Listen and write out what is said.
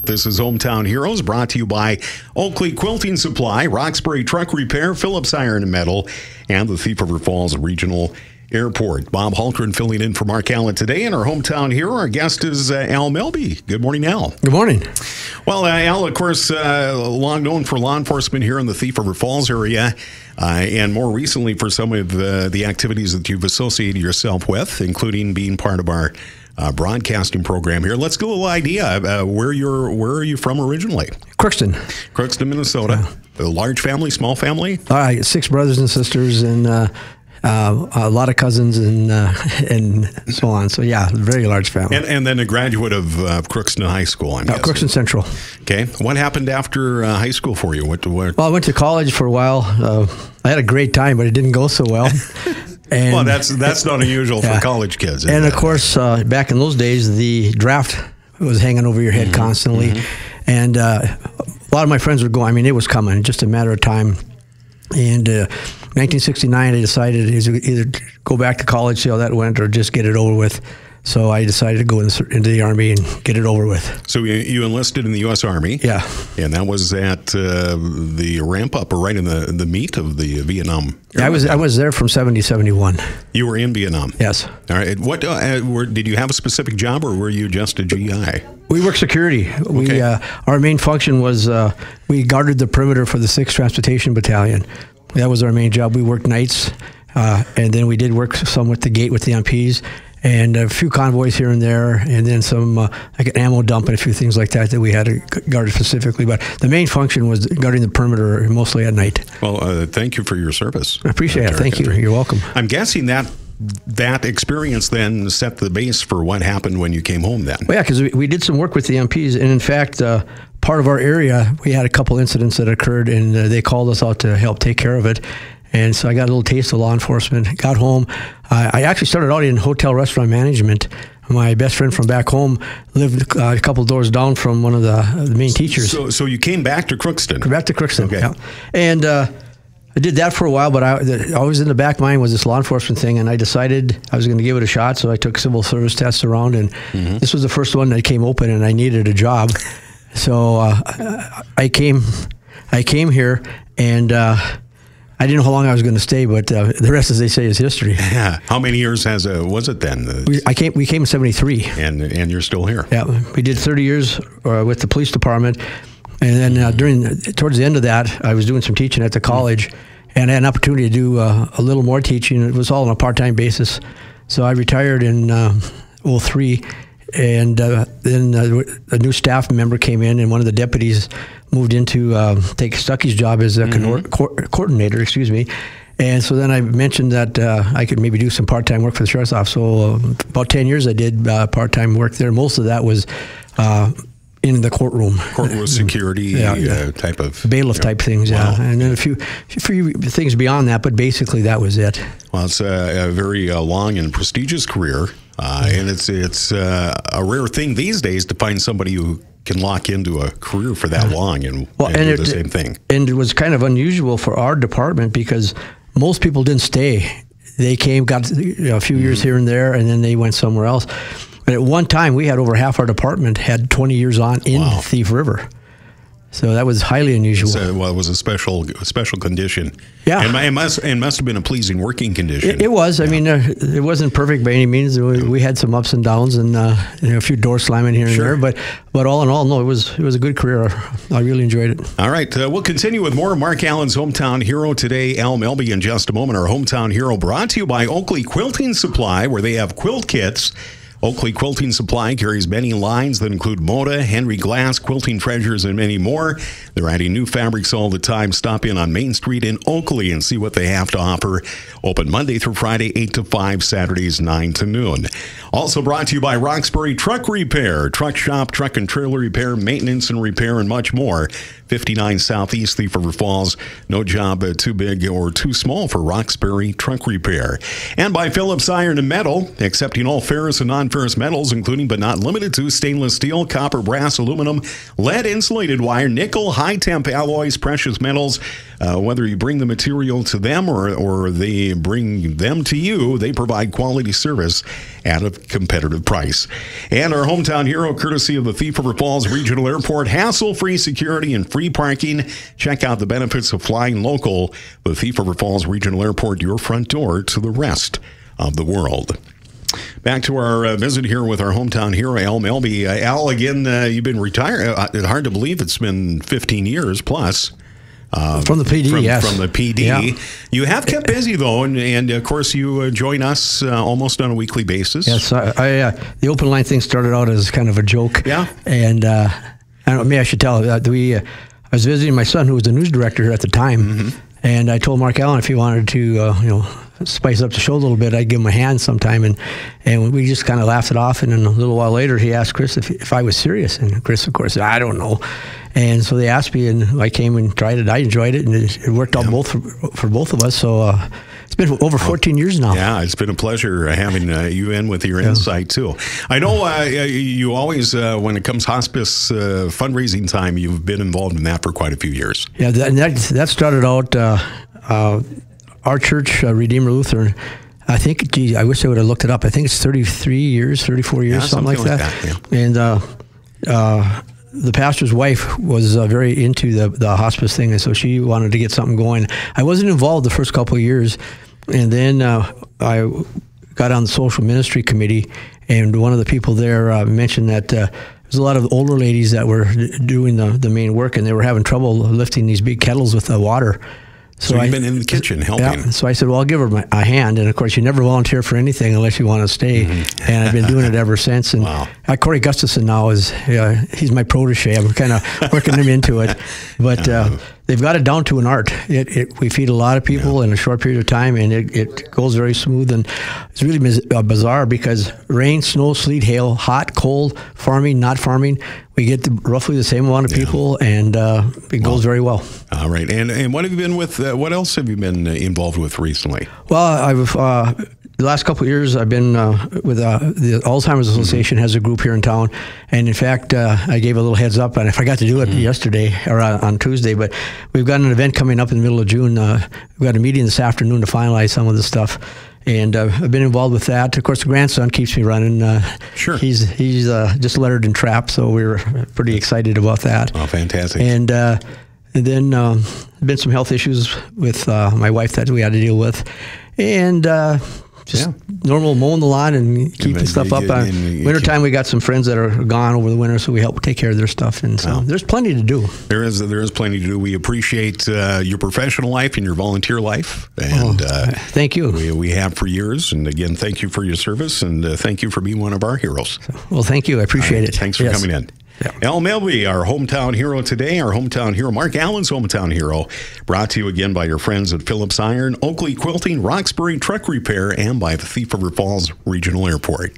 This is Hometown Heroes, brought to you by Oakley Quilting Supply, Roxbury Truck Repair, Phillips Iron and Metal, and the Thief River Falls Regional Airport. Bob Hultgren filling in for Mark Allen today, and our hometown hero, our guest is Al Melby. Good morning, Al. Good morning. Well, Al, of course, long known for law enforcement here in the Thief River Falls area, and more recently for some of the activities that you've associated yourself with, including being part of our broadcasting program here. Let's get a little idea where are you from originally? Crookston, Minnesota. A large family, small family? 6 brothers and sisters, and a lot of cousins and so on. So yeah, very large family. And then a graduate of Crookston High School, I'm guessing. Crookston Central. Okay. What happened after high school for you? Well, I went to college for a while. I had a great time, but it didn't go so well. And, well, that's not unusual for college kids. And of course, back in those days, the draft was hanging over your head constantly. And a lot of my friends would go. I mean, it was coming, just a matter of time. And 1969, I decided either go back to college, see how that went, or just get it over with. So I decided to go into the Army and get it over with. So you enlisted in the U.S. Army. Yeah. And that was at the ramp up, or right in the meat of the Vietnam. Yeah, I was there from 70 to 71. You were in Vietnam? Yes. All right. What did you have a specific job, or were you just a GI? We worked security. Okay. Our main function was we guarded the perimeter for the 6th Transportation Battalion. That was our main job. We worked nights, and then we did work some with the gate with the MPs, and a few convoys here and there, and then some like an ammo dump and a few things like that we had to guard specifically. But the main function was guarding the perimeter, mostly at night. Well, thank you for your service. I appreciate it. Thank you. You're welcome. I'm guessing that experience then set the base for what happened when you came home then. Well, yeah, because we did some work with the MPs, and in fact, part of our area, we had a couple incidents that occurred, and they called us out to help take care of it. And so I got a little taste of law enforcement. Got home. I actually started out in hotel restaurant management. My best friend from back home lived a couple doors down from one of the main teachers. So you came back to Crookston? Back to Crookston, okay. Yeah. And I did that for a while, but always in the back of my mind was this law enforcement thing, and I decided I was going to give it a shot, so I took civil service tests around, and this was the first one that came open, and I needed a job. So I came here, and I didn't know how long I was going to stay, but the rest, as they say, is history. Yeah. How many years was it then? We came in 73. And you're still here. Yeah. We did 30 years with the police department. And then towards the end of that, I was doing some teaching at the college, and I had an opportunity to do a little more teaching. It was all on a part-time basis. So I retired in 2003, and then a new staff member came in, and one of the deputies moved in to take Stucky's job as a coordinator, excuse me. And so then I mentioned that I could maybe do some part-time work for the sheriff's office. So about 10 years I did part-time work there. Most of that was in the courtroom. Courtroom security type of... Bailiff type things, wow. And then a few things beyond that, but basically that was it. Well, it's a very long and prestigious career, and it's a rare thing these days to find somebody who can lock into a career for that long and do the same thing. And it was kind of unusual for our department because most people didn't stay. They came, got a few years here and there, and then they went somewhere else. But at one time, we had over half our department had 20 years on in Thief River. So that was highly unusual. Well, it was a special condition. Yeah. And it must have been a pleasing working condition. It was. I mean, it wasn't perfect by any means. We had some ups and downs and a few doors slamming here and there. But all in all, no, it was a good career. I really enjoyed it. All right. We'll continue with more Mark Allen's Hometown Hero today. Al Melby in just a moment. Our Hometown Hero brought to you by Oakley Quilting Supply, where they have quilt kits. Oakley Quilting Supply carries many lines that include Moda, Henry Glass, Quilting Treasures, and many more. They're adding new fabrics all the time. Stop in on Main Street in Oakley and see what they have to offer. Open Monday through Friday, 8 to 5, Saturdays, 9 to noon. Also brought to you by Roxbury Truck Repair, truck shop, truck and trailer repair, maintenance and repair, and much more. 59 Southeast Thief River Falls. No job too big or too small for Roxbury Truck Repair. And by Phillips Iron and Metal, accepting all ferrous and non non-ferrous metals, including but not limited to stainless steel, copper, brass, aluminum, lead, insulated wire, nickel, high-temp alloys, precious metals. Whether you bring the material to them or they bring them to you, they provide quality service at a competitive price. And our hometown hero, courtesy of the Thief River Falls Regional Airport, hassle-free security and free parking. Check out the benefits of flying local. The Thief River Falls Regional Airport, your front door to the rest of the world. Back to our visit here with our hometown hero, Al Melby. Al, again, you've been retired. Hard to believe it's been 15 years plus. From the PD, yes. From the PD. Yeah. You have kept busy, though, and of course, you join us almost on a weekly basis. Yes, the open line thing started out as kind of a joke. Yeah. And I don't know, maybe I should tell that I was visiting my son, who was the news director at the time, and I told Mark Allen if he wanted to, spice up the show a little bit, I'd give him a hand sometime, and we just kind of laughed it off. And then a little while later, he asked Chris if I was serious, and Chris, of course, said, I don't know. And so they asked me, and I came and tried it. I enjoyed it, and it worked out both for both of us. So it's been over 14 years now. Yeah, it's been a pleasure having you in with your insight, too. I know you always, when it comes hospice fundraising time, you've been involved in that for quite a few years. Yeah, that started out, our church, Redeemer Lutheran, I think, I wish I would have looked it up. I think it's 34 years, something like that. Yeah. And the pastor's wife was very into the hospice thing, and so she wanted to get something going. I wasn't involved the first couple of years, and then I got on the social ministry committee, and one of the people there mentioned that there's a lot of older ladies that were doing the main work, and they were having trouble lifting these big kettles with the water. So you've been in the kitchen helping. Yeah, so I said, well, I'll give her a hand. And, of course, you never volunteer for anything unless you want to stay. And I've been doing it ever since. And Corey Gustafson now he's my protege. I'm kind of working him into it. But they've got it down to an art. We feed a lot of people in a short period of time, and it goes very smooth. And it's really bizarre because rain, snow, sleet, hail, hot, cold, farming, not farming, we get roughly the same amount of people, and it goes very well. All right. And what have you been with? What else have you been involved with recently? Well, the last couple of years, I've been with the Alzheimer's Association has a group here in town, and in fact, I gave a little heads up, and I forgot to do it yesterday or on Tuesday. But we've got an event coming up in the middle of June. We've got a meeting this afternoon to finalize some of the stuff. And I've been involved with that. Of course, the grandson keeps me running. Sure. He's just lettered in trap, so we were pretty excited about that. Oh, fantastic. And then been some health issues with my wife that we had to deal with. And normal mowing the lawn and keeping stuff up. Wintertime, we got some friends that are gone over the winter, so we help take care of their stuff. And so there's plenty to do. There is plenty to do. We appreciate your professional life and your volunteer life. And thank you. We have for years. And again, thank you for your service, and thank you for being one of our heroes. Well, thank you. I appreciate it. Thanks for coming in. Yeah. Al Melby, our hometown hero today, our hometown hero, Mark Allen's hometown hero, brought to you again by your friends at Phillips Iron, Oakley Quilting, Roxbury Truck Repair, and by the Thief River Falls Regional Airport.